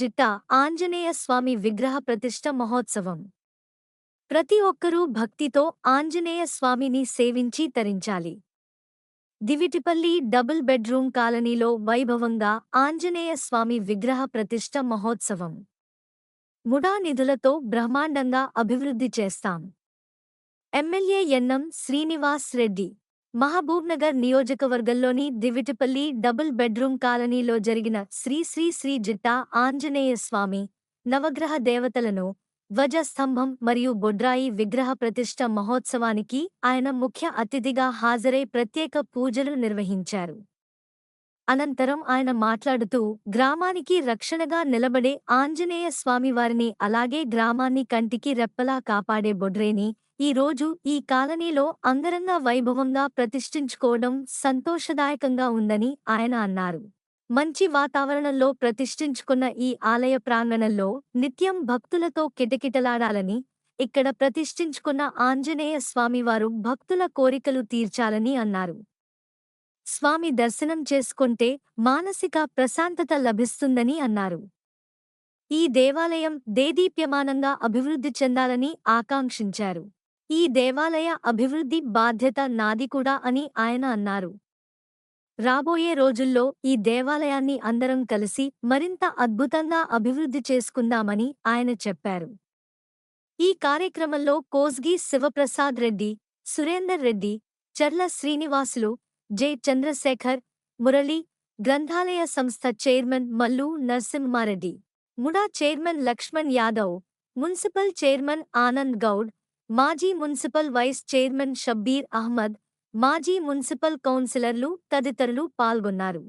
జిట్ట ఆంజనేయ స్వామి విగ్రహ ప్రతిష్ఠ మహోత్సవం. ప్రతి ఒక్కరూ భక్తితో ఆంజనేయ స్వామిని సేవించి తరించాలి. దివిటిపల్లి డబుల్ బెడ్రూమ్ కాలనీలో వైభవంగా ఆంజనేయ స్వామి విగ్రహ ప్రతిష్ఠ మహోత్సవం. ముడా నిధులతో బ్రహ్మాండంగా అభివృద్ధి చేస్తాం. ఎమ్మెల్యే యన్నం శ్రీనివాస్ రెడ్డి. మహబూబ్నగర్ నియోజకవర్గంలోని దివిటిపల్లి డబుల్ బెడ్రూమ్ కాలనీలో జరిగిన శ్రీ శ్రీ శ్రీ జిట్టా ఆంజనేయ స్వామి నవగ్రహ దేవతలను ధ్వజస్తంభం మరియు బొడ్రాయి విగ్రహ ప్రతిష్ఠ మహోత్సవానికి ఆయన ముఖ్య అతిథిగా హాజరై ప్రత్యేక పూజలు నిర్వహించారు. అనంతరం ఆయన మాట్లాడుతూ గ్రామానికి రక్షణగా నిలబడే ఆంజనేయ స్వామివారిని అలాగే గ్రామాన్ని కంటికి రెప్పలా కాపాడే బొడ్రేని ఈ రోజు ఈ కాలనీలో అంగరంగ వైభవంగా ప్రతిష్ఠించుకోవడం సంతోషదాయకంగా ఉందని ఆయన అన్నారు. మంచి వాతావరణంలో ప్రతిష్ఠించుకున్న ఈ ఆలయ ప్రాంగణంలో నిత్యం భక్తులతో కిటకిటలాడాలని, ఇక్కడ ప్రతిష్ఠించుకున్న ఆంజనేయ స్వామివారు భక్తుల కోరికలు తీర్చాలని అన్నారు. స్వామి దర్శనం చేసుకుంటే మానసిక ప్రశాంతత లభిస్తుందని అన్నారు. ఈ దేవాలయం దేదీప్యమానంగా అభివృద్ధి చెందాలని ఆకాంక్షించారు. ఈ దేవాలయ అభివృద్ధి బాధ్యత నాది కూడా అని ఆయన అన్నారు. రాబోయే రోజుల్లో ఈ దేవాలయాన్ని అందరం కలిసి మరింత అద్భుతంగా అభివృద్ధి చేసుకుందామని ఆయన చెప్పారు. ఈ కార్యక్రమంలో కోస్గి శివప్రసాద్ రెడ్డి, సురేందర్ రెడ్డి, చర్ల శ్రీనివాసులు, జె చంద్రశేఖర్, మురళి, గ్రంథాలయ సంస్థ chairman Mallu Narasimha Reddy, MUDA chairman Lakshman Yadav, municipal chairman Anand Goud, మాజీ municipal vice chairman Shabbir Ahmed, మాజీ మున్సిపల్ కౌన్సిలర్లు తదితరులు పాల్గొన్నారు.